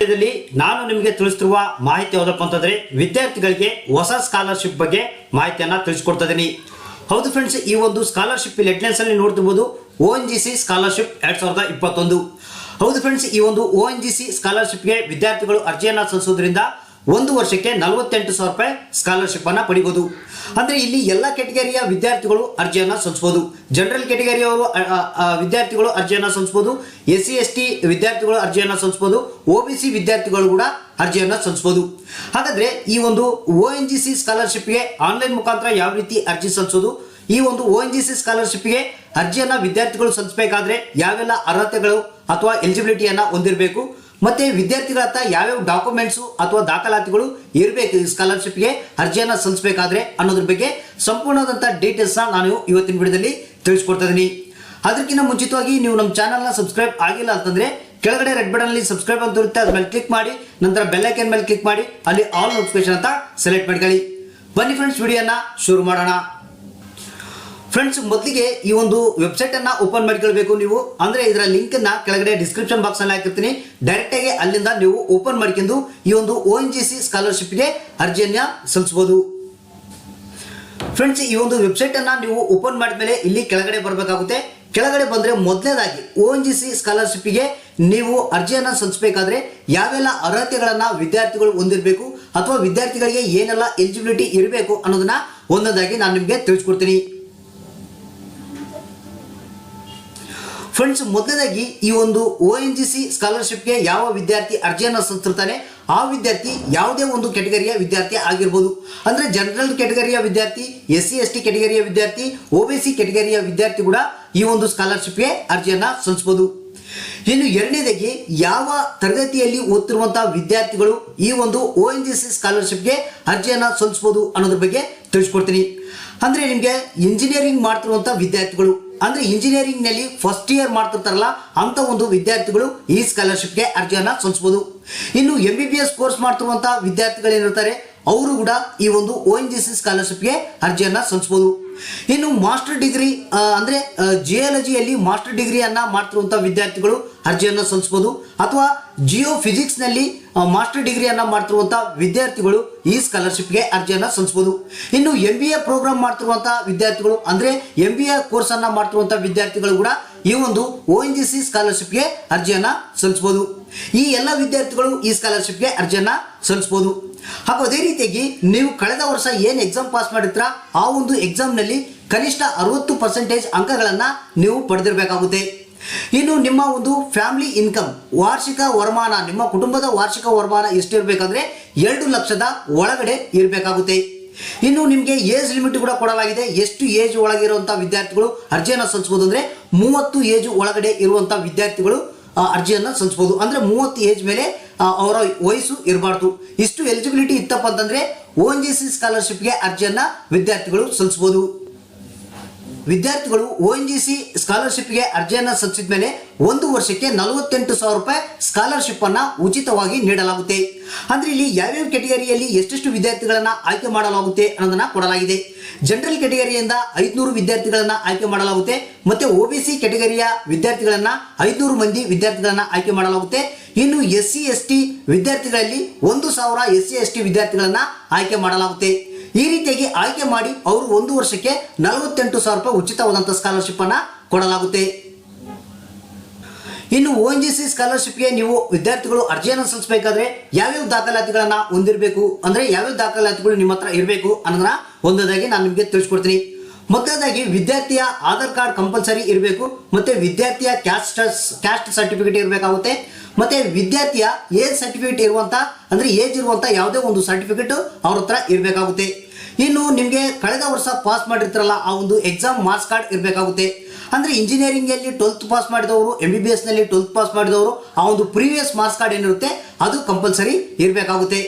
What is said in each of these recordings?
ವಿಡಿಯೋದಲ್ಲಿ ನಾನು ನಿಮಗೆ ತಿಳಿಸುತ್ತಿರುವ ಮಾಹಿತಿ ಯಾವುದಪ್ಪ ಅಂತಂದ್ರೆ ವಿದ್ಯಾರ್ಥಿಗಳಿಗೆ ಹೊಸ ಸ್ಕಾಲರ್‌ಶಿಪ್ ಬಗ್ಗೆ ಮಾಹಿತಿಯನ್ನು ತಿಳಿಸಿಕೊಡ್ತಾ ಇದ್ದೀನಿ. ಹೌದು ಫ್ರೆಂಡ್ಸ್, ಈ ಒಂದು ಸ್ಕಾಲರ್‌ಶಿಪ್ ಹೆಡ್ಲೈನ್ಸ್ ಅಲ್ಲಿ ನೋಡ್ತಿರಬಹುದು ONGC ಸ್ಕಾಲರ್‌ಶಿಪ್ 2021. ಹೌದು ಫ್ರೆಂಡ್ಸ್, ಈ ಒಂದು ONGC ಸ್ಕಾಲರ್‌ಶಿಪ್ಗೆ ವಿದ್ಯಾರ್ಥಿಗಳು ಅರ್ಜಿಯನ್ನು ಸಲ್ಲಿಸೋದ್ರಿಂದ ಒಂದು ವರ್ಷಕ್ಕೆ 48,000 ರೂಪಾಯಿ ಸ್ಕಾಲರ್‌ಶಿಪ್ ಅನ್ನು ಪಡೆಯಬಹುದು. ಅಂದ್ರೆ ಇಲ್ಲಿ ಎಲ್ಲ ಕ್ಯಾಟಗರಿಯ ವಿದ್ಯಾರ್ಥಿಗಳು ಅರ್ಜಿಯನ್ನು ಸಲ್ಲಿಸಬಹುದು. ಜನರಲ್ ಕ್ಯಾಟಗರಿಯವರು ವಿದ್ಯಾರ್ಥಿಗಳು ಅರ್ಜಿಯನ್ನು ಸಲ್ಲಿಸಬಹುದು, SC ST ವಿದ್ಯಾರ್ಥಿಗಳು ಅರ್ಜಿಯನ್ನು ಸಲ್ಲಿಸಬಹುದು, OBC ವಿದ್ಯಾರ್ಥಿಗಳು ಕೂಡ ಅರ್ಜಿಯನ್ನು ಸಲ್ಲಿಸಬಹುದು. ಹಾಗಾದ್ರೆ ಈ ಒಂದು ONGC ಸ್ಕಾಲರ್‌ಶಿಪ್ಗೆ ಆನ್ಲೈನ್ ಮುಖಾಂತರ ಯಾವ ರೀತಿ ಅರ್ಜಿ ಸಲ್ಲಿಸೋದು, ಈ ಒಂದು ONGC ಸ್ಕಾಲರ್‌ಶಿಪ್ಗೆ ಅರ್ಜಿಯನ್ನು ವಿದ್ಯಾರ್ಥಿಗಳು ಸಲ್ಲಿಸಬೇಕಾದ್ರೆ ಯಾವೆಲ್ಲ ಅರ್ಹತೆಗಳು ಅಥವಾ ಎಲಿಜಿಬಿಲಿಟಿಯನ್ನು ಹೊಂದಿರಬೇಕು, ಮತ್ತೆ ವಿದ್ಯಾರ್ಥಿಗಳ ಹತ್ರ ಯಾವ್ಯಾವ ಡಾಕ್ಯುಮೆಂಟ್ಸು ಅಥವಾ ದಾಖಲಾತಿಗಳು ಇರಬೇಕು ಈ ಸ್ಕಾಲರ್‌ಶಿಪ್ಗೆ ಅರ್ಜಿಯನ್ನು ಸಲ್ಲಿಸಬೇಕಾದ್ರೆ ಅನ್ನೋದ್ರ ಬಗ್ಗೆ ಸಂಪೂರ್ಣವಾದಂಥ ಡೀಟೇಲ್ಸ್ನ ನಾನು ಇವತ್ತಿನ ವಿಡಿಯೋದಲ್ಲಿ ತಿಳಿಸ್ಕೊಡ್ತಾ ಇದ್ದೀನಿ. ಅದಕ್ಕಿಂತ ಮುಂಚಿತವಾಗಿ ನೀವು ನಮ್ಮ ಚಾನಲ್ನ ಸಬ್ಸ್ಕ್ರೈಬ್ ಆಗಿಲ್ಲ ಅಂತಂದ್ರೆ ಕೆಳಗಡೆ ರೆಡ್ ಬಟನ್ ಅಲ್ಲಿ ಸಬ್ಸ್ಕ್ರೈಬ್ ಅಂತ ಇರುತ್ತೆ, ಅದ್ರ ಮೇಲೆ ಕ್ಲಿಕ್ ಮಾಡಿ, ನಂತರ ಬೆಲ್ ಐಕಾನ್ ಮೇಲೆ ಕ್ಲಿಕ್ ಮಾಡಿ ಅಲ್ಲಿ ಆಲ್ ನೋಟಿಫಿಕೇಶನ್ ಅಂತ ಸೆಲೆಕ್ಟ್ ಮಾಡ್ಕೊಳ್ಳಿ. ಬನ್ನಿ ಫ್ರೆಂಡ್ಸ್, ವಿಡಿಯೋನ ಶುರು ಮಾಡೋಣ. ಫ್ರೆಂಡ್ಸ್, ಮೊದಲಿಗೆ ಈ ಒಂದು ವೆಬ್ಸೈಟ್ ಅನ್ನ ಓಪನ್ ಮಾಡ್ಕೊಳ್ಬೇಕು ನೀವು. ಅಂದ್ರೆ ಇದರ ಲಿಂಕ್ ಅನ್ನ ಕೆಳಗಡೆ ಡಿಸ್ಕ್ರಿಪ್ಷನ್ ಬಾಕ್ಸ್ ಅಲ್ಲಿ ಹಾಕಿರ್ತೀನಿ, ಡೈರೆಕ್ಟ್ ಆಗಿ ಅಲ್ಲಿಂದ ನೀವು ಓಪನ್ ಮಾಡ್ಕೊಂಡು ಈ ಒಂದು ONGC ಸ್ಕಾಲರ್‌ಶಿಪ್ಗೆ ಅರ್ಜಿಯನ್ನ ಸಲ್ಲಿಸಬಹುದು. ಫ್ರೆಂಡ್ಸ್, ಈ ಒಂದು ವೆಬ್ಸೈಟ್ ಅನ್ನ ನೀವು ಓಪನ್ ಮಾಡಿದ್ಮೇಲೆ ಇಲ್ಲಿ ಕೆಳಗಡೆ ಬರಬೇಕಾಗುತ್ತೆ. ಕೆಳಗಡೆ ಬಂದ್ರೆ ಮೊದಲನೇದಾಗಿ ONGC ಸ್ಕಾಲರ್‌ಶಿಪ್ಗೆ ನೀವು ಅರ್ಜಿಯನ್ನ ಸಲ್ಲಿಸಬೇಕಾದ್ರೆ ಯಾವೆಲ್ಲ ಅರ್ಹತೆಗಳನ್ನ ವಿದ್ಯಾರ್ಥಿಗಳು ಹೊಂದಿರಬೇಕು ಅಥವಾ ವಿದ್ಯಾರ್ಥಿಗಳಿಗೆ ಏನೆಲ್ಲ ಎಲಿಜಿಬಿಲಿಟಿ ಇರಬೇಕು ಅನ್ನೋದನ್ನ ಒಂದೊಂದಾಗಿ ನಾನು ನಿಮಗೆ ತಿಳಿಸ್ಕೊಡ್ತೀನಿ. ಫ್ರೆಂಡ್ಸ್, ಮೊದಲನೇದಾಗಿ ಈ ಒಂದು ONGC ಸ್ಕಾಲರ್‌ಶಿಪ್ಗೆ ಯಾವ ವಿದ್ಯಾರ್ಥಿ ಅರ್ಜಿಯನ್ನು ಸಲ್ಲಿಸಿರ್ತಾನೆ ಆ ವಿದ್ಯಾರ್ಥಿ ಯಾವುದೇ ಒಂದು ಕ್ಯಾಟಗರಿಯ ವಿದ್ಯಾರ್ಥಿ ಆಗಿರ್ಬೋದು. ಅಂದ್ರೆ ಜನರಲ್ ಕ್ಯಾಟಗರಿಯ ವಿದ್ಯಾರ್ಥಿ, SC ST ಕ್ಯಾಟಗರಿಯ ವಿದ್ಯಾರ್ಥಿ, OBC ಕ್ಯಾಟಗರಿಯ ವಿದ್ಯಾರ್ಥಿ ಕೂಡ ಈ ಒಂದು ಸ್ಕಾಲರ್‌ಶಿಪ್ಗೆ ಅರ್ಜಿಯನ್ನ ಸಲ್ಲಿಸಬಹುದು. ಇನ್ನು ಎರಡನೇದಾಗಿ ಯಾವ ತರಗತಿಯಲ್ಲಿ ಓದ್ತಿರುವಂತಹ ವಿದ್ಯಾರ್ಥಿಗಳು ಈ ಒಂದು ONGC ಸ್ಕಾಲರ್‌ಶಿಪ್ಗೆ ಅರ್ಜಿಯನ್ನ ಸಲ್ಲಿಸಬಹುದು ಅನ್ನೋದ್ರ ಬಗ್ಗೆ ತಿಳಿಸ್ಕೊಡ್ತೀನಿ. ಅಂದ್ರೆ ನಿಮಗೆ ಇಂಜಿನಿಯರಿಂಗ್ ಮಾಡ್ತಿರುವಂತಹ ವಿದ್ಯಾರ್ಥಿಗಳು, ಅಂದ್ರೆ ಇಂಜಿನಿಯರಿಂಗ್ ನಲ್ಲಿ ಫಸ್ಟ್ ಇಯರ್ ಮಾಡ್ತಿರ್ತಾರಲ್ಲ ಅಂತ ಒಂದು ವಿದ್ಯಾರ್ಥಿಗಳು ಈ ಸ್ಕಾಲರ್‌ಶಿಪ್ಗೆ ಅರ್ಜಿಯನ್ನ ಸಲ್ಲಿಸಬಹುದು. ಇನ್ನು MBBS ಕೋರ್ಸ್ ಮಾಡ್ತಿರುವಂತಹ ವಿದ್ಯಾರ್ಥಿಗಳು ಏನಿರ್ತಾರೆ ಅವರು ಕೂಡ ಈ ಒಂದು ONGC ಸ್ಕಾಲರ್‌ಶಿಪ್ಗೆ ಅರ್ಜಿಯನ್ನ ಸಲ್ಲಿಸಬಹುದು. ಇನ್ನು ಮಾಸ್ಟರ್ ಡಿಗ್ರಿ ಅಂದ್ರೆ ಜಿಯಾಲಜಿಯಲ್ಲಿ ಮಾಸ್ಟರ್ ಡಿಗ್ರಿಯನ್ನ ಮಾಡ್ತಿರುವಂತಹ ವಿದ್ಯಾರ್ಥಿಗಳು ಅರ್ಜಿಯನ್ನ ಸಲ್ಲಿಸಬಹುದು, ಅಥವಾ ಜಿಯೋ ಫಿಸಿಕ್ಸ್ ನಲ್ಲಿ ಮಾಸ್ಟರ್ ಡಿಗ್ರಿಯನ್ನ ಮಾಡ್ತಿರುವಂತಹ ವಿದ್ಯಾರ್ಥಿಗಳು ಈ ಸ್ಕಾಲರ್‌ಶಿಪ್ಗೆ ಅರ್ಜಿಯನ್ನ ಸಲ್ಲಿಸಬಹುದು. ಇನ್ನು MBA ಪ್ರೋಗ್ರಾಮ್ ಮಾಡ್ತಿರುವಂತಹ ವಿದ್ಯಾರ್ಥಿಗಳು ಅಂದ್ರೆ MBA ಕೋರ್ಸ್ ಅನ್ನ ಮಾಡ್ತಿರುವಂತಹ ವಿದ್ಯಾರ್ಥಿಗಳು ಕೂಡ ಈ ಒಂದು ONGC ಸ್ಕಾಲರ್‌ಶಿಪ್ಗೆ ಅರ್ಜಿಯನ್ನ ಸಲ್ಲಿಸಬಹುದು. ಈ ಎಲ್ಲ ವಿದ್ಯಾರ್ಥಿಗಳು ಈ ಸ್ಕಾಲರ್‌ಶಿಪ್ಗೆ ಅರ್ಜಿಯನ್ನ ಸಲ್ಲಿಸಬಹುದು. ಹಾಗೂ ಅದೇ ರೀತಿಯಾಗಿ ನೀವು ಕಳೆದ ವರ್ಷ ಏನು ಎಕ್ಸಾಮ್ ಪಾಸ್ ಮಾಡಿರ್ತೀರ ಆ ಒಂದು ಎಕ್ಸಾಮ್ ನಲ್ಲಿ ಕನಿಷ್ಠ 60% ಅಂಕಗಳನ್ನ ನೀವು ಪಡೆದಿರಬೇಕಾಗುತ್ತೆ. ಇನ್ನು ನಿಮ್ಮ ಒಂದು ಫ್ಯಾಮಿಲಿ ಇನ್ಕಮ್ ವಾರ್ಷಿಕ ವರಮಾನ, ನಿಮ್ಮ ಕುಟುಂಬದ ವಾರ್ಷಿಕ ವರಮಾನ ಎಷ್ಟಿರಬೇಕಂದ್ರೆ 2 ಲಕ್ಷದ ಒಳಗಡೆ ಇರಬೇಕಾಗುತ್ತೆ. ಇನ್ನು ನಿಮಗೆ ಏಜ್ ಲಿಮಿಟ್ ಕೂಡ ಕೊಡಲಾಗಿದೆ. ಎಷ್ಟು ಏಜ್ ಒಳಗಿರುವಂತಹ ವಿದ್ಯಾರ್ಥಿಗಳು ಅರ್ಜಿಯನ್ನು ಸಲ್ಲಿಸಬಹುದು ಅಂದ್ರೆ 30 ಏಜ್ ಒಳಗಡೆ ಇರುವಂತಹ ವಿದ್ಯಾರ್ಥಿಗಳು ಅರ್ಜಿಯನ್ನು ಸಲ್ಲಿಸಬಹುದು. ಅಂದ್ರೆ 30 ಏಜ್ ಮೇಲೆ ಅವರ ವಯಸ್ಸು ಇರಬಾರ್ದು. ಇಷ್ಟು ಎಲಿಜಿಬಿಲಿಟಿ ಇತ್ತಪ್ಪ ಅಂತಂದ್ರೆ ONGC ಸ್ಕಾಲರ್‌ಶಿಪ್ಗೆ ಅರ್ಜಿಯನ್ನ ವಿದ್ಯಾರ್ಥಿಗಳು ಸಲ್ಲಿಸಬಹುದು. ವಿದ್ಯಾರ್ಥಿಗಳು ONGC ಸ್ಕಾಲರ್‌ಶಿಪ್ಗೆ ಅರ್ಜಿಯನ್ನ ಸಲ್ಲಿಸಿದ ಮೇಲೆ ಒಂದು ವರ್ಷಕ್ಕೆ 48,000 ರೂಪಾಯಿ ಸ್ಕಾಲರ್‌ಶಿಪ್ ಅನ್ನ ಉಚಿತವಾಗಿ ನೀಡಲಾಗುತ್ತೆ. ಅಂದ್ರೆ ಇಲ್ಲಿ ಯಾವ್ಯಾವ ಕ್ಯಾಟಗರಿಯಲ್ಲಿ ಎಷ್ಟೆಷ್ಟು ವಿದ್ಯಾರ್ಥಿಗಳನ್ನ ಆಯ್ಕೆ ಮಾಡಲಾಗುತ್ತೆ ಅನ್ನೋದನ್ನ ಕೊಡಲಾಗಿದೆ. ಜನರಲ್ ಕ್ಯಾಟಗರಿಯಿಂದ 500 ವಿದ್ಯಾರ್ಥಿಗಳನ್ನ ಆಯ್ಕೆ ಮಾಡಲಾಗುತ್ತೆ, ಮತ್ತೆ OBC ಕ್ಯಾಟಗರಿಯ ವಿದ್ಯಾರ್ಥಿಗಳನ್ನ 500 ಮಂದಿ ವಿದ್ಯಾರ್ಥಿಗಳನ್ನ ಆಯ್ಕೆ ಮಾಡಲಾಗುತ್ತೆ. ಇನ್ನು SC ST ವಿದ್ಯಾರ್ಥಿಗಳಲ್ಲಿ 1,000 SC ST ವಿದ್ಯಾರ್ಥಿಗಳನ್ನ ಆಯ್ಕೆ ಮಾಡಲಾಗುತ್ತೆ. ಈ ರೀತಿಯಾಗಿ ಆಯ್ಕೆ ಮಾಡಿ ಅವರು ಒಂದು ವರ್ಷಕ್ಕೆ 48,000 ರೂಪಾಯಿ ಉಚಿತವಾದಂತಹ ಸ್ಕಾಲರ್‌ಶಿಪ್ ಅನ್ನ ಕೊಡಲಾಗುತ್ತೆ. ಇನ್ನು ONGC ಸ್ಕಾಲರ್‌ಶಿಪ್ಗೆ ನೀವು ವಿದ್ಯಾರ್ಥಿಗಳು ಅರ್ಜಿಯನ್ನು ಸಲ್ಲಿಸಬೇಕಾದ್ರೆ ಯಾವ್ಯಾವ ದಾಖಲಾತಿಗಳನ್ನ ಹೊಂದಿರಬೇಕು ಅಂದ್ರೆ ಯಾವ್ಯಾವ ದಾಖಲಾತಿಗಳು ನಿಮ್ಮ ಹತ್ರ ಇರಬೇಕು ಅನ್ನೋದನ್ನ ಒಂದೊಂದಾಗಿ ನಾನು ನಿಮಗೆ ತಿಳಿಸ್ಕೊಡ್ತೀನಿ. ಮೊದಲನೇದಾಗಿ ವಿದ್ಯಾರ್ಥಿಯ ಆಧಾರ್ ಕಾರ್ಡ್ ಕಂಪಲ್ಸರಿ ಇರಬೇಕು, ಮತ್ತೆ ವಿದ್ಯಾರ್ಥಿಯ ಕ್ಯಾಸ್ಟ್ ಸರ್ಟಿಫಿಕೇಟ್ ಇರಬೇಕಾಗುತ್ತೆ, ಮತ್ತೆ ವಿದ್ಯಾರ್ಥಿಯ ಏಜ್ ಸರ್ಟಿಫಿಕೇಟ್ ಇರುವಂತ ಅಂದ್ರೆ ಏಜ್ ಇರುವಂತ ಯಾವುದೇ ಒಂದು ಸರ್ಟಿಫಿಕೇಟ್ ಅವ್ರ ಹತ್ರ ಇರಬೇಕಾಗುತ್ತೆ. ಇನ್ನು ನಿಮಗೆ ಕಳೆದ ವರ್ಷ ಪಾಸ್ ಮಾಡಿರ್ತಾರಲ್ಲ ಆ ಒಂದು ಎಕ್ಸಾಮ್ ಮಾರ್ಕ್ಸ್ ಕಾರ್ಡ್ ಇರಬೇಕಾಗುತ್ತೆ. ಅಂದ್ರೆ ಇಂಜಿನಿಯರಿಂಗ್ ಅಲ್ಲಿ 12th ಪಾಸ್ ಮಾಡಿದವರು, MBBS ನಲ್ಲಿ 12th ಪಾಸ್ ಮಾಡಿದವರು ಆ ಒಂದು ಪ್ರೀವಿಯಸ್ ಮಾರ್ಕ್ಸ್ ಕಾರ್ಡ್ ಏನಿರುತ್ತೆ ಅದು ಕಂಪಲ್ಸರಿ ಇರಬೇಕಾಗುತ್ತೆ.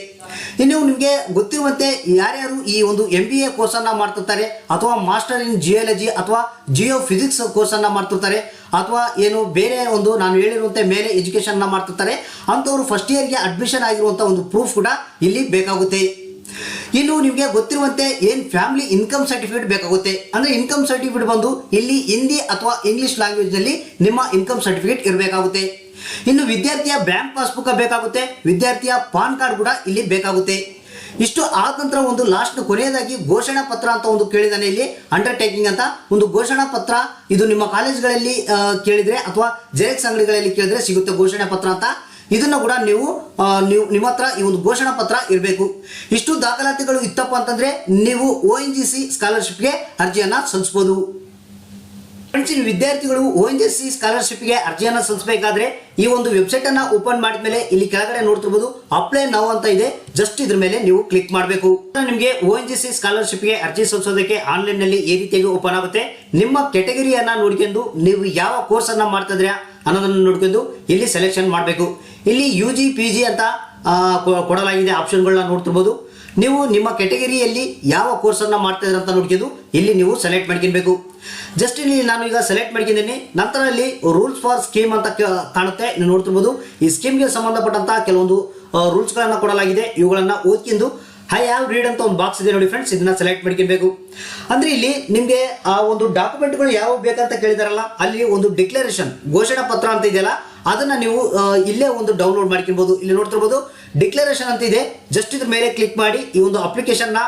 ಇನ್ನು ನಿಮಗೆ ಗೊತ್ತಿರುವಂತೆ ಯಾರ್ಯಾರು ಈ ಒಂದು MBA ಕೋರ್ಸ್ ಅನ್ನ ಮಾಡ್ತಿರ್ತಾರೆ ಅಥವಾ ಮಾಸ್ಟರ್ ಇನ್ ಜಿಯಾಲಜಿ ಅಥವಾ ಜಿಯೋ ಫಿಸಿಕ್ಸ್ ಕೋರ್ಸ್ ಅನ್ನ ಮಾಡ್ತಿರ್ತಾರೆ ಅಥವಾ ಏನು ಬೇರೆ ಒಂದು ನಾನು ಹೇಳಿರುವಂತೆ ಮೇಲೆ ಎಜುಕೇಶನ್ ಅನ್ನ ಮಾಡ್ತಿರ್ತಾರೆ ಅಂತವರು ಫಸ್ಟ್ ಇಯರ್ಗೆ ಅಡ್ಮಿಷನ್ ಆಗಿರುವಂತ ಒಂದು ಪ್ರೂಫ್ ಕೂಡ ಇಲ್ಲಿ ಬೇಕಾಗುತ್ತೆ. ಇನ್ನು ನಿಮಗೆ ಗೊತ್ತಿರುವಂತೆ ಏನು ಫ್ಯಾಮಿಲಿ ಇನ್ಕಮ್ ಸರ್ಟಿಫಿಕೇಟ್ ಬೇಕಾಗುತ್ತೆ. ಅಂದರೆ ಇನ್ಕಮ್ ಸರ್ಟಿಫಿಕೇಟ್ ಬಂದು ಇಲ್ಲಿ ಹಿಂದಿ ಅಥವಾ ಇಂಗ್ಲಿಷ್ ಲ್ಯಾಂಗ್ವೇಜ್ನಲ್ಲಿ ನಿಮ್ಮ ಇನ್ಕಮ್ ಸರ್ಟಿಫಿಕೇಟ್ ಇರಬೇಕಾಗುತ್ತೆ. ಇನ್ನು ವಿದ್ಯಾರ್ಥಿಯ ಬ್ಯಾಂಕ್ ಪಾಸ್ಬುಕ್ ಬೇಕಾಗುತ್ತೆ, ವಿದ್ಯಾರ್ಥಿಯ ಪಾನ್ ಕಾರ್ಡ್ ಕೂಡ ಇಲ್ಲಿ ಬೇಕಾಗುತ್ತೆ. ಇಷ್ಟು ಆದ ನಂತರ ಒಂದು ಲಾಸ್ಟ್ ಕೊನೆಯದಾಗಿ ಘೋಷಣಾ ಪತ್ರ ಅಂತ ಒಂದು ಕೇಳಿದಾನೆ ಇಲ್ಲಿ, ಅಂಡರ್ಟೇಕಿಂಗ್ ಅಂತ ಒಂದು ಘೋಷಣಾ ಪತ್ರ. ಇದು ನಿಮ್ಮ ಕಾಲೇಜ್ಗಳಲ್ಲಿ ಕೇಳಿದರೆ ಅಥವಾ ಜೆರಾಕ್ಸ್ ಅಂಗಡಿಗಳಲ್ಲಿ ಕೇಳಿದ್ರೆ ಸಿಗುತ್ತೆ ಘೋಷಣಾ ಪತ್ರ ಅಂತ. ಇದನ್ನ ಕೂಡ ನೀವು ನಿಮ್ಮ ಹತ್ರ ಈ ಒಂದು ಘೋಷಣಾ ಪತ್ರ ಇರಬೇಕು. ಇಷ್ಟು ದಾಖಲಾತಿಗಳು ಇತ್ತಪ್ಪ ಅಂತಂದ್ರೆ ನೀವು ONGC ಸ್ಕಾಲರ್ಶಿಪ್ಗೆ ಅರ್ಜಿಯನ್ನ ಸಲ್ಲಿಸಬಹುದು. ಫ್ರೆಂಡ್ಸ್, ವಿದ್ಯಾರ್ಥಿಗಳು ONGC ಸ್ಕಾಲರ್ಶಿಪ್ಗೆ ಅರ್ಜಿಯನ್ನು ಸಲ್ಲಿಸಬೇಕಾದ್ರೆ ಈ ಒಂದು ವೆಬ್ಸೈಟ್ ಅನ್ನ ಓಪನ್ ಮಾಡಿದ ಮೇಲೆ ಇಲ್ಲಿ ಕೆಳಗಡೆ ನೋಡ್ತಿರ್ಬೋದು ಅಪ್ಲೈ ನೌ ಅಂತ ಇದೆ. ಜಸ್ಟ್ ಇದ್ರ ಮೇಲೆ ನೀವು ಕ್ಲಿಕ್ ಮಾಡಬೇಕು. ನಿಮಗೆ ONGC ಸ್ಕಾಲರ್ಶಿಪ್ಗೆ ಅರ್ಜಿ ಸಲ್ಲಿಸೋದಕ್ಕೆ ಆನ್ಲೈನ್ ನಲ್ಲಿ ಈ ರೀತಿಯಾಗಿ ಓಪನ್ ಆಗುತ್ತೆ. ನಿಮ್ಮ ಕೆಟಗರಿಯನ್ನ ನೋಡ್ಕೊಂಡು ನೀವು ಯಾವ ಕೋರ್ಸ್ ಅನ್ನ ಮಾಡ್ತಾ ಇದ್ರಾ ಅನ್ನೋದನ್ನು ನೋಡ್ಕೊಂಡು ಇಲ್ಲಿ ಸೆಲೆಕ್ಷನ್ ಮಾಡಬೇಕು. ಇಲ್ಲಿ UG PG ಅಂತ ಕೊಡಲಾಗಿದೆ ಆಪ್ಷನ್ಗಳನ್ನ ನೋಡ್ತಿರ್ಬೋದು. ನೀವು ನಿಮ್ಮ ಕೆಟಗರಿಯಲ್ಲಿ ಯಾವ ಕೋರ್ಸನ್ನು ಮಾಡ್ತಾ ಇದ್ದೀರ ಅಂತ ನೋಡ್ಕೊಂಡು ಇಲ್ಲಿ ನೀವು ಸೆಲೆಕ್ಟ್ ಮಾಡ್ಕೊಬೇಕು. ಜಸ್ಟ್ ಇಲ್ಲಿ ನಾನು ಈಗ ಸೆಲೆಕ್ಟ್ ಮಾಡ್ಕೊಂಡಿದ್ದೀನಿ. ನಂತರ ಇಲ್ಲಿ ರೂಲ್ಸ್ ಫಾರ್ ಸ್ಕೀಮ್ ಅಂತ ಕಾಣುತ್ತೆ, ನೀವು ನೋಡ್ತಿರ್ಬೋದು. ಈ ಸ್ಕೀಮ್ಗೆ ಸಂಬಂಧಪಟ್ಟಂತಹ ಕೆಲವೊಂದು ರೂಲ್ಸ್ಗಳನ್ನು ಕೊಡಲಾಗಿದೆ. ಇವುಗಳನ್ನು ಓದ್ಕೊಂಡು ಐ ಹ್ಯಾವ್ ರೀಡ್ ಅಂತ ಒಂದು ಬಾಕ್ಸ್ ಇದೆ ನೋಡಿ ಫ್ರೆಂಡ್ಸ್, ಇದನ್ನ ಸೆಲೆಕ್ಟ್ ಮಾಡ್ಕೊಬೇಕು. ಅಂದ್ರೆ ಇಲ್ಲಿ ನಿಮಗೆ ಆ ಒಂದು ಡಾಕ್ಯುಮೆಂಟ್ಗಳು ಯಾವ ಬೇಕಂತ ಕೇಳಿದಾರಲ್ಲ, ಅಲ್ಲಿ ಒಂದು ಡಿಕ್ಲರೇಷನ್ ಘೋಷಣಾ ಪತ್ರ ಅಂತ ಇದೆಯಲ್ಲ, ಅದನ್ನ ನೀವು ಇಲ್ಲೇ ಒಂದು ಡೌನ್ಲೋಡ್ ಮಾಡ್ಕೊಬಹುದು. ಇಲ್ಲಿ ನೋಡ್ತಿರ್ಬೋದು ಡಿಕ್ಲರೇಷನ್ ಅಂತ ಇದೆ. ಜಸ್ಟ್ ಇದ್ರ ಮೇಲೆ ಕ್ಲಿಕ್ ಮಾಡಿ ಈ ಒಂದು ಅಪ್ಲಿಕೇಶನ್ ನ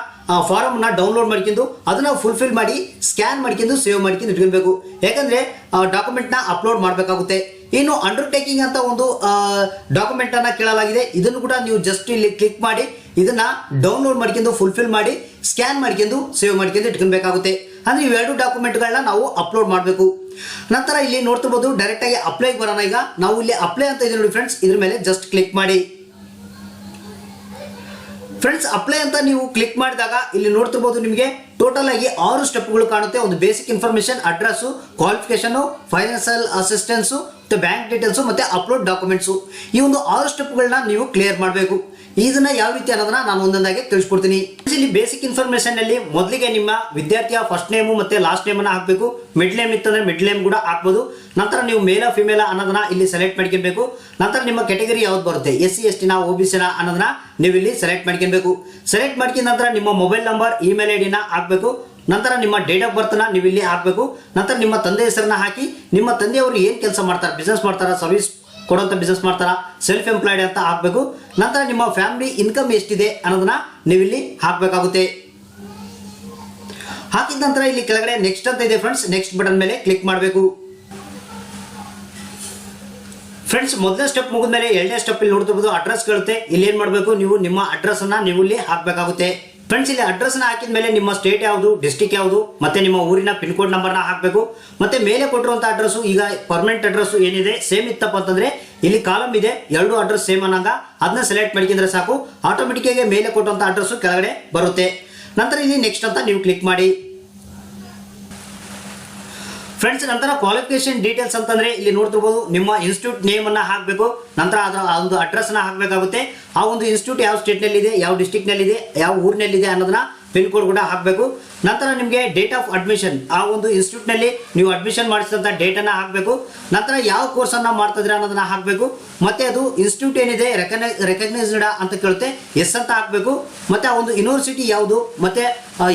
ಫಾರಮ್ ನ ಡೌನ್ಲೋಡ್ ಮಾಡ್ಕೊಂಡು ಅದನ್ನ ಫುಲ್ಫಿಲ್ ಮಾಡಿ ಸ್ಕ್ಯಾನ್ ಮಾಡ್ಕೊಂಡು ಸೇವ್ ಮಾಡ್ಕೊಂಡು ಇಟ್ಕೊಳ್ಬೇಕು. ಯಾಕಂದ್ರೆ ಡಾಕ್ಯುಮೆಂಟ್ ನ ಅಪ್ಲೋಡ್ ಮಾಡಬೇಕಾಗುತ್ತೆ. ಇನ್ನು ಅಂಡರ್ಟೇಕಿಂಗ್ ಅಂತ ಒಂದು ಡಾಕ್ಯುಮೆಂಟ್ ಅನ್ನ ಕೇಳಲಾಗಿದೆ. ಇದನ್ನು ಕೂಡ ನೀವು ಜಸ್ಟ್ ಇಲ್ಲಿ ಕ್ಲಿಕ್ ಮಾಡಿ ಇದನ್ನ ಡೌನ್ಲೋಡ್ ಮಾಡ್ಕೊಂಡು ಫುಲ್ಫಿಲ್ ಮಾಡಿ ಸ್ಕ್ಯಾನ್ ಮಾಡ್ಕೊಂಡು ಸೇವ್ ಮಾಡ್ಕೊಂಡು ಇಟ್ಕೊಳ್ಬೇಕಾಗುತ್ತೆ. ಅಂದ್ರೆ ಇವೆರಡು ಡಾಕ್ಯುಮೆಂಟ್ಗಳನ್ನ ನಾವು ಅಪ್ಲೋಡ್ ಮಾಡಬೇಕು. ನಂತರ ಇಲ್ಲಿ ನೋಡ್ತಿರ್ಬೋದು ಡೈರೆಕ್ಟ್ ಆಗಿ ಅಪ್ಲೈ ಬರೋಣ. ಈಗ ನಾವು ಇಲ್ಲಿ ಅಪ್ಲೈ ಅಂತ ಇದೆ ನೋಡಿ ಫ್ರೆಂಡ್ಸ್, ಇದ್ರ ಮೇಲೆ ಜಸ್ಟ್ ಕ್ಲಿಕ್ ಮಾಡಿ. ಫ್ರೆಂಡ್ಸ್, ಅಪ್ಲೈ ಅಂತ ನೀವು ಕ್ಲಿಕ್ ಮಾಡಿದಾಗ ಇಲ್ಲಿ ನೋಡ್ತಿರ್ಬೋದು ನಿಮಗೆ ಟೋಟಲ್ ಆಗಿ 6 ಸ್ಟೆಪ್ಗಳು ಕಾಣುತ್ತೆ. ಒಂದು basic information, address, qualification, financial assistance, ಮತ್ತೆ ಬ್ಯಾಂಕ್ ಡೀಟೇಲ್ಸ್, ಮತ್ತೆ ಅಪ್ಲೋಡ್ ಡಾಕ್ಯುಮೆಂಟ್ಸ್. ಈ ಒಂದು 6 ಸ್ಟೆಪ್ಗಳನ್ನ ನೀವು ಕ್ಲಿಯರ್ ಮಾಡಬೇಕು. ಇದನ್ನ ಯಾವ ರೀತಿ ಅನ್ನೋದನ್ನ ನಾನು ಒಂದೊಂದಾಗಿ ತಿಳಿಸ್ಕೊಡ್ತೀನಿ. ಇಲ್ಲಿ ಬೇಸಿಕ್ ಇನ್ಫಾರ್ಮೇಶನ್ ಅಲ್ಲಿ ಮೊದಲಿಗೆ ನಿಮ್ಮ ವಿದ್ಯಾರ್ಥಿಯ ಫಸ್ಟ್ ನೇಮು ಮತ್ತೆ ಲಾಸ್ಟ್ ನೇಮ್ ಅನ್ನ ಹಾಕಬೇಕು. ಮಿಡ್ ನೇಮ್ ಇತ್ತಂದ್ರೆ ಮಿಡ್ ನೇಮ್ ಕೂಡ ಹಾಕ್ಬೋದು. ನಂತರ ನೀವು ಮೇಲ ಫಿಮೇಲ ಅನ್ನೋದನ್ನ ಇಲ್ಲಿ ಸೆಲೆಕ್ಟ್ ಮಾಡ್ಕೊಬೇಕು. ನಂತರ ನಿಮ್ಮ ಕೆಟಗರಿ ಯಾವ್ದು ಬರುತ್ತೆ, SC ST ನ OBC ನ ಅನ್ನೋದನ್ನ ನೀವು ಇಲ್ಲಿ ಸೆಲೆಕ್ಟ್ ಮಾಡ್ಕೊಬೇಕು. ಸೆಲೆಕ್ಟ್ ಮಾಡ್ಕೊಂಡ ನಂತರ ನಿಮ್ಮ ಮೊಬೈಲ್ ನಂಬರ್, ಇಮೇಲ್ ID ನ ಹಾಕಬೇಕು. ನಂತರ ನಿಮ್ಮ ಡೇಟ್ ಆಫ್ ಬರ್ತ್ ನ ನೀವು ಇಲ್ಲಿ ಹಾಕಬೇಕು. ನಂತರ ನಿಮ್ಮ ತಂದೆ ಹೆಸರನ್ನ ಹಾಕಿ, ನಿಮ್ಮ ತಂದೆಯವರು ಏನ್ ಕೆಲಸ ಮಾಡ್ತಾರೆ, ಬಿಸ್ನೆಸ್ ಮಾಡ್ತಾರ, ಸರ್ವಿಸ್ ಕೊಡುವಂತ ಬಿಸ್ನೆಸ್ ಮಾಡ್ತಾರ, ಸೆಲ್ಫ್ ಎಂಪ್ಲಾಯ್ಡ್ ಅಂತ ಹಾಕಬೇಕು. ನಂತರ ನಿಮ್ಮ ಫ್ಯಾಮಿಲಿ ಇನ್ಕಮ್ ಎಷ್ಟಿದೆ ಅನ್ನೋದನ್ನ ನೀವು ಇಲ್ಲಿ ಹಾಕಬೇಕಾಗುತ್ತೆ. ಹಾಕಿದ ನಂತರ ಇಲ್ಲಿ ಕೆಳಗಡೆ ನೆಕ್ಸ್ಟ್ ಅಂತ ಇದೆ ಫ್ರೆಂಡ್ಸ್, ನೆಕ್ಸ್ಟ್ ಬಟನ್ ಮೇಲೆ ಕ್ಲಿಕ್ ಮಾಡಬೇಕು. ಫ್ರೆಂಡ್ಸ್, ಮೊದಲನೇ ಸ್ಟೆಪ್ ಮುಗಿದ ಮೇಲೆ ಎರಡನೇ ಸ್ಟೆಪ್ ಇಲ್ಲಿ ನೋಡ್ತಿರ್ಬೋದು ಅಡ್ರೆಸ್ ಕೇಳುತ್ತೆ. ಇಲ್ಲಿ ಏನ್ ಮಾಡಬೇಕು, ನೀವು ನಿಮ್ಮ ಅಡ್ರೆಸ್ ಅನ್ನ ನೀವು ಇಲ್ಲಿ ಹಾಕಬೇಕಾಗುತ್ತೆ. ಫ್ರೆಂಡ್ಸ್, ಇಲ್ಲಿ ಅಡ್ರೆಸ್ ನ ಹಾಕಿದ ಮೇಲೆ ನಿಮ್ಮ ಸ್ಟೇಟ್ ಯಾವುದು, ಡಿಸ್ಟ್ರಿಕ್ಟ್ ಯಾವುದು, ಮತ್ತೆ ನಿಮ್ಮ ಊರಿನ ಪಿನ್ ಕೋಡ್ ನಂಬರ್ ನ ಹಾಕಬೇಕು. ಮತ್ತೆ ಮೇಲೆ ಕೊಟ್ಟಿರುವಂತ ಅಡ್ರೆಸ್ ಈಗ ಪರ್ಮನೆಂಟ್ ಅಡ್ರೆಸ್ ಏನಿದೆ ಸೇಮ್ ಇತ್ತಪ್ಪ ಅಂತಂದ್ರೆ ಇಲ್ಲಿ ಕಾಲಮ್ ಇದೆ, 2 ಅಡ್ರೆಸ್ ಸೇಮ್ ಅನ್ನಂಗ ಅದನ್ನ ಸೆಲೆಕ್ಟ್ ಮಾಡ್ಕೊಂಡ್ರೆ ಸಾಕು. ಆಟೋಮೆಟಿಕ್ ಆಗಿ ಮೇಲೆ ಕೊಟ್ಟಂತ ಅಡ್ರೆಸ್ ಕೆಳಗಡೆ ಬರುತ್ತೆ. ನಂತರ ಇಲ್ಲಿ ನೆಕ್ಸ್ಟ್ ಅಂತ ನೀವು ಕ್ಲಿಕ್ ಮಾಡಿ. ಫ್ರೆಂಡ್ಸ್, ನಂತರ ಕ್ವಾಲಿಫಿಕೇಶನ್ ಡೀಟೇಲ್ಸ್ ಅಂತಂದ್ರೆ ಇಲ್ಲಿ ನೋಡ್ತಿರ್ಬೋದು ನಿಮ್ಮ ಇನ್ಸ್ಟಿಟ್ಯೂಟ್ ನೇಮ್ ಅನ್ನ ಹಾಕಬೇಕು. ನಂತರ ಅದರ ಒಂದು ಅಡ್ರೆಸ್ ನ ಹಾಕಬೇಕಾಗುತ್ತೆ. ಆ ಒಂದು ಇನ್ಸ್ಟಿಟ್ಯೂಟ್ ಯಾವ ಸ್ಟೇಟ್ ನಲ್ಲಿ ಇದೆ, ಯಾವ ಡಿಸ್ಟ್ರಿಕ್ಟ್ ನಲ್ಲಿ ಇದೆ, ಯಾವ ಊರಿನಲ್ಲಿದೆ ಅನ್ನೋದನ್ನ ಪಿನ್ ಕೋಡ್ ಕೂಡ ಹಾಕಬೇಕು. ನಂತರ ನಿಮಗೆ ಡೇಟ್ ಆಫ್ ಅಡ್ಮಿಷನ್, ಆ ಒಂದು ಇನ್ಸ್ಟಿಟ್ಯೂಟ್ ನಲ್ಲಿ ನೀವು ಅಡ್ಮಿಷನ್ ಮಾಡಿಸಿದಂತ ಡೇಟ್ ಅನ್ನ ಹಾಕಬೇಕು. ನಂತರ ಯಾವ ಕೋರ್ಸ್ ಅನ್ನ ಮಾಡ್ತಿದ್ರೆ ಅನ್ನೋದನ್ನ ಹಾಕಬೇಕು. ಮತ್ತೆ ಅದು ಇನ್ಸ್ಟಿಟ್ಯೂಟ್ ಏನಿದೆ ರೆಕಗ್ನೈಸ್ಡ್ ಅಂತ ಕೇಳುತ್ತೆ, ಎಸ್ ಅಂತ ಹಾಕಬೇಕು. ಮತ್ತೆ ಆ ಒಂದು ಯೂನಿವರ್ಸಿಟಿ ಯಾವುದು, ಮತ್ತೆ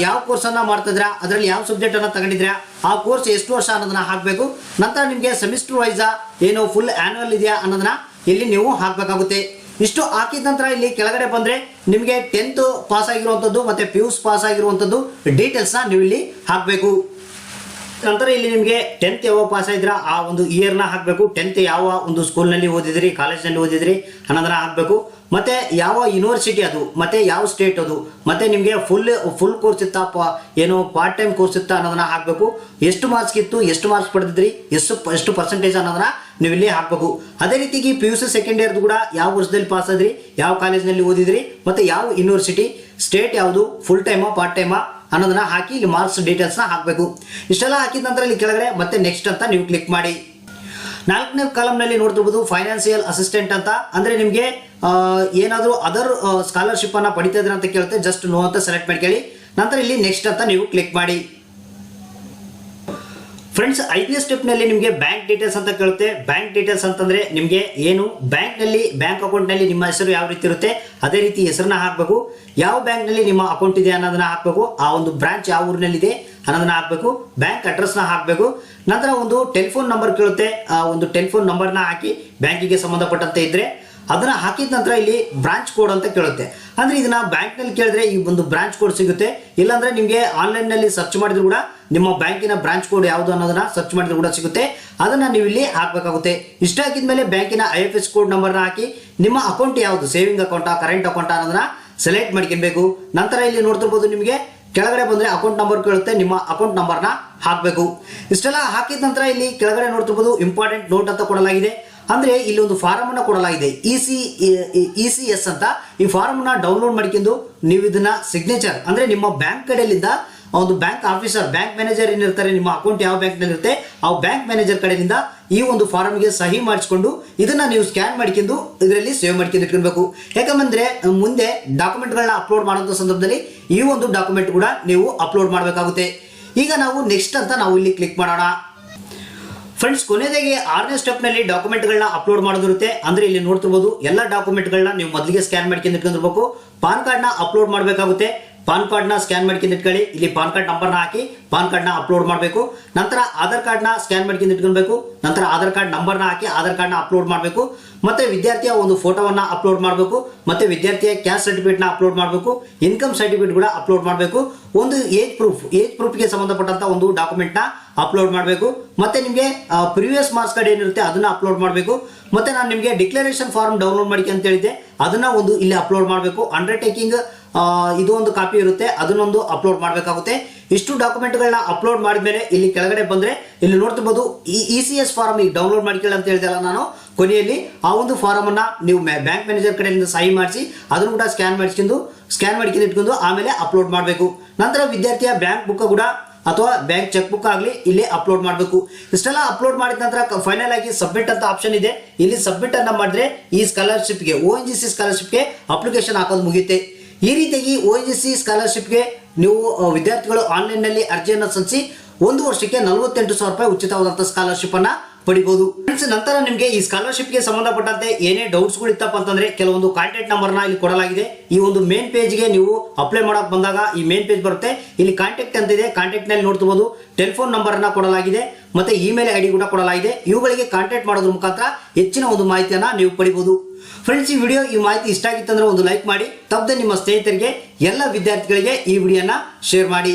ಯಾವ ಕೋರ್ಸ್ ಅನ್ನ ಮಾಡ್ತಿದ್ರ, ಅದರಲ್ಲಿ ಯಾವ ಸಬ್ಜೆಕ್ಟ್ ಅನ್ನ ತಗೊಂಡಿದ್ರ, ಆ ಕೋರ್ಸ್ ಎಷ್ಟು ವರ್ಷ ಅನ್ನೋದನ್ನ ಹಾಕಬೇಕು. ನಂತರ ನಿಮಗೆ ಸೆಮಿಸ್ಟರ್ ವೈಸ್ ಏನು ಫುಲ್ ಆನ್ಯುವಲ್ ಇದೆಯಾ ಅನ್ನೋದನ್ನ ಇಲ್ಲಿ ನೀವು ಹಾಕಬೇಕಾಗುತ್ತೆ. ಇಷ್ಟು ಹಾಕಿದ ನಂತರ ಇಲ್ಲಿ ಕೆಳಗಡೆ ಬಂದ್ರೆ ನಿಮಗೆ 10th ಪಾಸ್ ಆಗಿರುವಂತದ್ದು ಮತ್ತೆ PUC ಪಾಸ್ ಆಗಿರುವಂತದ್ದು ಡೀಟೇಲ್ಸ್ ನ ನೀವು ಇಲ್ಲಿ ಹಾಕಬೇಕು. ನಂತರ ಇಲ್ಲಿ ನಿಮಗೆ 10th ಯಾವ ಪಾಸ್ ಆಗಿದ್ರ ಆ ಒಂದು ಇಯರ್ ನ ಹಾಕಬೇಕು. 10th ಯಾವ ಒಂದು ಸ್ಕೂಲ್ ನಲ್ಲಿ ಓದಿದ್ರಿ, ಕಾಲೇಜ್ ನಲ್ಲಿ ಓದಿದ್ರಿ ಅನ್ನೋದನ್ನ ಹಾಕಬೇಕು. ಮತ್ತೆ ಯಾವ ಯೂನಿವರ್ಸಿಟಿ ಅದು, ಮತ್ತೆ ಯಾವ ಸ್ಟೇಟ್ ಅದು, ಮತ್ತೆ ನಿಮಗೆ ಫುಲ್ ಕೋರ್ಸ್ ಇತ್ತ, ಏನೋ ಪಾರ್ಟ್ ಟೈಮ್ ಕೋರ್ಸ್ ಇತ್ತ ಅನ್ನೋದನ್ನ ಹಾಕಬೇಕು. ಎಷ್ಟು ಮಾರ್ಕ್ಸ್ ಇತ್ತು, ಎಷ್ಟು ಮಾರ್ಕ್ಸ್ ಪಡೆದಿದ್ರಿ, ಎಷ್ಟು ಪರ್ಸೆಂಟೇಜ್ ಅನ್ನೋದನ್ನ ನೀವು ಇಲ್ಲಿ ಹಾಕಬೇಕು. ಅದೇ ರೀತಿಗೆ PUC ಸೆಕೆಂಡ್ ಇಯರ್ ಕೂಡ ಯಾವ ವರ್ಷದಲ್ಲಿ ಪಾಸ್ ಆದ್ರಿ, ಯಾವ ಕಾಲೇಜ್ನಲ್ಲಿ ಓದಿದ್ರಿ, ಮತ್ತೆ ಯಾವ ಯೂನಿವರ್ಸಿಟಿ, ಸ್ಟೇಟ್ ಯಾವುದು, ಫುಲ್ ಟೈಮಾ ಪಾರ್ಟ್ ಟೈಮಾ ಅನ್ನೋದನ್ನ ಹಾಕಿ ಇಲ್ಲಿ ಮಾರ್ಕ್ಸ್ ಡೀಟೇಲ್ಸ್ ನ ಹಾಕಬೇಕು. ಇಷ್ಟೆಲ್ಲ ಹಾಕಿದ ನಂತರ ಇಲ್ಲಿ ಕೆಳಗಡೆ ಮತ್ತೆ ನೆಕ್ಸ್ಟ್ ಅಂತ ನೀವು ಕ್ಲಿಕ್ ಮಾಡಿ. 4ನೇ ಕಾಲಮ್ ನಲ್ಲಿ ನೋಡ್ತಿರ್ಬೋದು ಫೈನಾನ್ಷಿಯಲ್ ಅಸಿಸ್ಟೆಂಟ್ ಅಂತ, ಅಂದ್ರೆ ನಿಮಗೆ ಏನಾದರೂ ಅದರ್ ಸ್ಕಾಲರ್ಶಿಪ್ ಅನ್ನ ಪಡಿತಾ ಇದ್ರೆ ಅಂತ ಕೇಳುತ್ತೆ. ಜಸ್ಟ್ ನೋ ಅಂತ ಸೆಲೆಕ್ಟ್ ಮಾಡ್ಕೊಳ್ಳಿ. ನಂತರ ಇಲ್ಲಿ ನೆಕ್ಸ್ಟ್ ಅಂತ ನೀವು ಕ್ಲಿಕ್ ಮಾಡಿ. ಫ್ರೆಂಡ್ಸ್, 5ನೇ ಸ್ಟೆಪ್ನಲ್ಲಿ ನಿಮಗೆ ಬ್ಯಾಂಕ್ ಡೀಟೇಲ್ಸ್ ಅಂತ ಕೇಳುತ್ತೆ. ಬ್ಯಾಂಕ್ ಡೀಟೇಲ್ಸ್ ಅಂತಂದ್ರೆ ನಿಮಗೆ ಏನು ಬ್ಯಾಂಕ್ನಲ್ಲಿ ಬ್ಯಾಂಕ್ ಅಕೌಂಟ್ನಲ್ಲಿ ನಿಮ್ಮ ಹೆಸರು ಯಾವ ರೀತಿ ಇರುತ್ತೆ ಅದೇ ರೀತಿ ಹೆಸರನ್ನ ಹಾಕಬೇಕು. ಯಾವ ಬ್ಯಾಂಕ್ನಲ್ಲಿ ನಿಮ್ಮ ಅಕೌಂಟ್ ಇದೆ ಅನ್ನೋದನ್ನ ಹಾಕಬೇಕು. ಆ ಒಂದು ಬ್ರಾಂಚ್ ಯಾವ ಊರಿನಲ್ಲಿದೆ ಅನ್ನೋದನ್ನ ಹಾಕಬೇಕು. ಬ್ಯಾಂಕ್ ಅಡ್ರೆಸ್ನ ಹಾಕಬೇಕು. ನಂತರ ಒಂದು ಟೆಲಿಫೋನ್ ನಂಬರ್ ಕೇಳುತ್ತೆ. ಆ ಒಂದು ಟೆಲಿಫೋನ್ ನಂಬರ್ನ ಹಾಕಿ ಬ್ಯಾಂಕಿಗೆ ಸಂಬಂಧಪಟ್ಟಂತೆ ಇದ್ರೆ ಅದನ್ನ ಹಾಕಿದ ನಂತರ ಇಲ್ಲಿ ಬ್ರಾಂಚ್ ಕೋಡ್ ಅಂತ ಕೇಳುತ್ತೆ. ಅಂದ್ರೆ ಇದನ್ನ ಬ್ಯಾಂಕ್ನಲ್ಲಿ ಕೇಳಿದ್ರೆ ಈ ಒಂದು ಬ್ರಾಂಚ್ ಕೋಡ್ ಸಿಗುತ್ತೆ. ಇಲ್ಲಾಂದ್ರೆ ನಿಮಗೆ ಆನ್ಲೈನ್ನಲ್ಲಿ ಸರ್ಚ್ ಮಾಡಿದ್ರು ಕೂಡ ನಿಮ್ಮ ಬ್ಯಾಂಕಿನ ಬ್ರಾಂಚ್ ಕೋಡ್ ಯಾವುದು ಅನ್ನೋದನ್ನ ಸರ್ಚ್ ಮಾಡಿದ್ರು ಕೂಡ ಸಿಗುತ್ತೆ. ಅದನ್ನ ನೀವು ಇಲ್ಲಿ ಹಾಕಬೇಕಾಗುತ್ತೆ. ಇಷ್ಟ ಹಾಕಿದ್ಮೇಲೆ ಬ್ಯಾಂಕಿನ IFSC ಕೋಡ್ ನಂಬರ್ನ ಹಾಕಿ ನಿಮ್ಮ ಅಕೌಂಟ್ ಯಾವುದು, ಸೇವಿಂಗ್ ಅಕೌಂಟಾ ಕರೆಂಟ್ ಅಕೌಂಟಾ ಅನ್ನೋದನ್ನ ಸೆಲೆಕ್ಟ್ ಮಾಡ್ಕೊಬೇಕು. ನಂತರ ಇಲ್ಲಿ ನೋಡ್ತಿರ್ಬೋದು ನಿಮಗೆ ಕೆಳಗಡೆ ಬಂದ್ರೆ ಅಕೌಂಟ್ ನಂಬರ್ ಕೇಳುತ್ತೆ. ನಿಮ್ಮ ಅಕೌಂಟ್ ನಂಬರ್ನ ಹಾಕಬೇಕು. ಇಷ್ಟೆಲ್ಲ ಹಾಕಿದ ನಂತರ ಇಲ್ಲಿ ಕೆಳಗಡೆ ನೋಡ್ತಿರ್ಬೋದು ಇಂಪಾರ್ಟೆಂಟ್ ನೋಟ್ ಅಂತ ಕೊಡಲಾಗಿದೆ. ಅಂದ್ರೆ ಇಲ್ಲಿ ಒಂದು ಫಾರಂ ಅನ್ನ ಕೊಡಲಾಗಿದೆ, ECS ಅಂತ. ಈ ಫಾರಂ ನ ಡೌನ್ಲೋಡ್ ಮಾಡ್ಕೊಂಡು ನೀವು ಇದನ್ನ ಸಿಗ್ನೇಚರ್ ಅಂದ್ರೆ ನಿಮ್ಮ ಬ್ಯಾಂಕ್ ಕಡೆಯಿಂದ ಒಂದು ಬ್ಯಾಂಕ್ ಆಫೀಸರ್, ಬ್ಯಾಂಕ್ ಮ್ಯಾನೇಜರ್ ಏನಿರ್ತಾರೆ, ನಿಮ್ಮ ಅಕೌಂಟ್ ಯಾವ ಬ್ಯಾಂಕ್ ನಲ್ಲಿ ಇರುತ್ತೆ ಆ ಬ್ಯಾಂಕ್ ಮ್ಯಾನೇಜರ್ ಕಡೆಯಿಂದ ಈ ಒಂದು ಫಾರಮ್ಗೆ ಸಹಿ ಮಾಡಿಸಿಕೊಂಡು ಇದನ್ನ ನೀವು ಸ್ಕ್ಯಾನ್ ಮಾಡ್ಕೊಂಡು ಇದರಲ್ಲಿ ಸೇವ್ ಮಾಡ್ಕೊಂಡು ಇಟ್ಕೊಳ್ಬೇಕು. ಯಾಕಂದ್ರೆ ಮುಂದೆ ಡಾಕ್ಯುಮೆಂಟ್ಗಳನ್ನ ಅಪ್ಲೋಡ್ ಮಾಡುವಂತ ಸಂದರ್ಭದಲ್ಲಿ ಈ ಒಂದು ಡಾಕ್ಯುಮೆಂಟ್ ಕೂಡ ನೀವು ಅಪ್ಲೋಡ್ ಮಾಡಬೇಕಾಗುತ್ತೆ. ಈಗ ನಾವು ನೆಕ್ಸ್ಟ್ ಅಂತ ನಾವು ಇಲ್ಲಿ ಕ್ಲಿಕ್ ಮಾಡೋಣ. ಫ್ರೆಂಡ್ಸ್, ಕೊನೆಯದಾಗಿ 6ನೇ ಸ್ಟೆಪ್ನಲ್ಲಿ ಡಾಕ್ಯುಮೆಂಟ್ಗಳನ್ನ ಅಪ್ಲೋಡ್ ಮಾಡೋದಿರುತ್ತೆ. ಅಂದ್ರೆ ಇಲ್ಲಿ ನೋಡ್ತಿರ್ಬೋದು ಎಲ್ಲ ಡಾಕ್ಯುಮೆಂಟ್ಗಳನ್ನ ನೀವು ಮೊದಲಿಗೆ ಸ್ಕ್ಯಾನ್ ಮಾಡ್ಕೊಂಡು ಇಟ್ಕೊಂಡಿರ್ಬೇಕು. ಪಾನ್ ಕಾರ್ಡ್ನ ಅಪ್ಲೋಡ್ ಮಾಡಬೇಕಾಗುತ್ತೆ. ಪಾನ್ ಕಾರ್ಡ್ನ ಸ್ಕ್ಯಾನ್ ಮಾಡ್ಕೊಂಡು ಇಟ್ಕೊಳ್ಳಿ. ಇಲ್ಲಿ ಪಾನ್ ಕಾರ್ಡ್ ನಂಬರ್ನ ಹಾಕಿ ಪಾನ್ ಕಾರ್ಡ್ನ ಅಪ್ಲೋಡ್ ಮಾಡಬೇಕು. ನಂತರ ಆಧಾರ್ ಕಾರ್ಡ್ನ ಸ್ಕ್ಯಾನ್ ಮಾಡ್ಕೊಂಡು ಇಟ್ಕೊಳ್ಬೇಕು. ನಂತರ ಆಧಾರ್ ಕಾರ್ಡ್ ನಂಬರ್ನ ಹಾಕಿ ಆಧಾರ್ ಕಾರ್ಡ್ನ ಅಪ್ಲೋಡ್ ಮಾಡಬೇಕು. ಮತ್ತೆ ವಿದ್ಯಾರ್ಥಿಯ ಒಂದು ಫೋಟೋವನ್ನ ಅಪ್ಲೋಡ್ ಮಾಡಬೇಕು. ಮತ್ತೆ ವಿದ್ಯಾರ್ಥಿಯ ಕ್ಯಾಸ್ಟ್ ಸರ್ಟಿಫಿಕೇಟ್ನ ಅಪ್ಲೋಡ್ ಮಾಡಬೇಕು. ಇನ್ಕಮ್ ಸರ್ಟಿಫಿಕೇಟ್ ಕೂಡ ಅಪ್ಲೋಡ್ ಮಾಡಬೇಕು. ಒಂದು ಏಜ್ ಪ್ರೂಫ್ಗೆ ಸಂಬಂಧಪಟ್ಟಂತ ಒಂದು ಡಾಕ್ಯುಮೆಂಟ್ನ ಅಪ್ಲೋಡ್ ಮಾಡಬೇಕು. ಮತ್ತೆ ನಿಮಗೆ ಪ್ರಿವಿಯಸ್ ಮಾರ್ಕ್ಸ್ ಕಾರ್ಡ್ ಏನಿರುತ್ತೆ ಅದನ್ನ ಅಪ್ಲೋಡ್ ಮಾಡಬೇಕು. ಮತ್ತೆ ನಾನು ನಿಮಗೆ ಡಿಕ್ಲರೇಷನ್ ಫಾರ್ಮ್ ಡೌನ್ಲೋಡ್ ಮಾಡಿ ಅಂತ ಹೇಳಿದ್ದೆ, ಅದನ್ನ ಒಂದು ಇಲ್ಲಿ ಅಪ್ಲೋಡ್ ಮಾಡಬೇಕು. ಅಂಡರ್ಟೇಕಿಂಗ್ ಇದು ಒಂದು ಕಾಪಿ ಇರುತ್ತೆ, ಅದನ್ನೊಂದು ಅಪ್ಲೋಡ್ ಮಾಡಬೇಕಾಗುತ್ತೆ. ಇಷ್ಟು ಡಾಕ್ಯುಮೆಂಟ್ಗಳನ್ನ ಅಪ್ಲೋಡ್ ಮಾಡಿದ್ಮೇಲೆ ಇಲ್ಲಿ ಕೆಳಗಡೆ ಬಂದ್ರೆ ಇಲ್ಲಿ ನೋಡ್ತಿರ್ಬೋದು ECS ಫಾರಂ ಈಗ ಡೌನ್ಲೋಡ್ ಮಾಡ್ಕೊಳ್ಳಿ ಅಂತ ಹೇಳಿದೆಲ್ಲ ನಾನು. ಕೊನೆಯಲ್ಲಿ ಆ ಒಂದು ಫಾರಂ ಅನ್ನ ನೀವು ಬ್ಯಾಂಕ್ ಮ್ಯಾನೇಜರ್ ಕಡೆಯಿಂದ ಸಹಿ ಮಾಡಿಸಿ ಅದನ್ನು ಕೂಡ ಸ್ಕ್ಯಾನ್ ಮಾಡ್ಕೊಂಡು ಇಟ್ಕೊಂಡು ಆಮೇಲೆ ಅಪ್ಲೋಡ್ ಮಾಡಬೇಕು. ನಂತರ ವಿದ್ಯಾರ್ಥಿಯ ಬ್ಯಾಂಕ್ ಬುಕ್ ಕೂಡ ಅಥವಾ ಬ್ಯಾಂಕ್ ಚೆಕ್ ಬುಕ್ ಆಗಲಿ ಇಲ್ಲಿ ಅಪ್ಲೋಡ್ ಮಾಡಬೇಕು. ಇಷ್ಟೆಲ್ಲ ಅಪ್ಲೋಡ್ ಮಾಡಿದ ನಂತರ ಫೈನಲ್ ಆಗಿ ಸಬ್ಮಿಟ್ ಅಂತ ಆಪ್ಷನ್ ಇದೆ. ಇಲ್ಲಿ ಸಬ್ಮಿಟ್ ಅನ್ನ ಮಾಡಿದ್ರೆ ಈ ಸ್ಕಾಲರ್ಶಿಪ್ಗೆ ONGC ಸ್ಕಾಲರ್ಶಿಪ್ಗೆ ಅಪ್ಲಿಕೇಶನ್ ಹಾಕೋದು ಮುಗಿಯುತ್ತೆ. ಈ ರೀತಿಯಾಗಿ ONGC ಸ್ಕಾಲರ್ಶಿಪ್ಗೆ ನೀವು ವಿದ್ಯಾರ್ಥಿಗಳು ಆನ್ಲೈನ್ನಲ್ಲಿ ಅರ್ಜಿಯನ್ನು ಸಲ್ಲಿಸಿ 1 ವರ್ಷಕ್ಕೆ 48,000 ರೂಪಾಯಿ ಉಚಿತವಾದಂತಹ ಸ್ಕಾಲರ್ಶಿಪ್ ಅನ್ನ ಪಡಿಬಹುದು. ಫ್ರೆಂಡ್ಸ್, ನಂತರ ನಿಮಗೆ ಈ ಸ್ಕಾಲರ್ಶಿಪ್ಗೆ ಸಂಬಂಧಪಟ್ಟಂತೆ ಏನೇ ಡೌಟ್ಸ್ಗಳು ಇತ್ತಪ್ಪ ಅಂತಂದ್ರೆ ಕೆಲವೊಂದು ಕಾಂಟ್ಯಾಕ್ಟ್ ನಂಬರ್ನ ಇಲ್ಲಿ ಕೊಡಲಾಗಿದೆ. ಈ ಒಂದು ಮೇನ್ ಪೇಜ್ಗೆ ನೀವು ಅಪ್ಲೈ ಮಾಡಕ್ ಬಂದಾಗ ಈ ಮೇನ್ ಪೇಜ್ ಬರುತ್ತೆ. ಇಲ್ಲಿ ಕಾಂಟ್ಯಾಕ್ಟ್ ಅಂತ ಇದೆ. ಕಾಂಟ್ಯಾಕ್ಟ್ ನಲ್ಲಿ ನೋಡ್ತಿರ್ಬೋದು ಟೆಲಿಫೋನ್ ನಂಬರ್ ಅನ್ನ ಕೊಡಲಾಗಿದೆ. ಮತ್ತೆ ಇಮೇಲ್ ID ಕೂಡ ಕೊಡಲಾಗಿದೆ. ಇವುಗಳಿಗೆ ಕಾಂಟ್ಯಾಕ್ಟ್ ಮಾಡೋದ್ರ ಮುಖಾಂತರ ಹೆಚ್ಚಿನ ಒಂದು ಮಾಹಿತಿಯನ್ನ ನೀವು ಪಡಿಬಹುದು. ಫ್ರೆಂಡ್ಸ್, ಈ ಮಾಹಿತಿ ಇಷ್ಟ ಆಗಿತ್ತಂದ್ರೆ ಒಂದು ಲೈಕ್ ಮಾಡಿ. ತಪ್ಪದೆ ನಿಮ್ಮ ಸ್ನೇಹಿತರಿಗೆ ಎಲ್ಲ ವಿದ್ಯಾರ್ಥಿಗಳಿಗೆ ಈ ವಿಡಿಯೋನ ಶೇರ್ ಮಾಡಿ.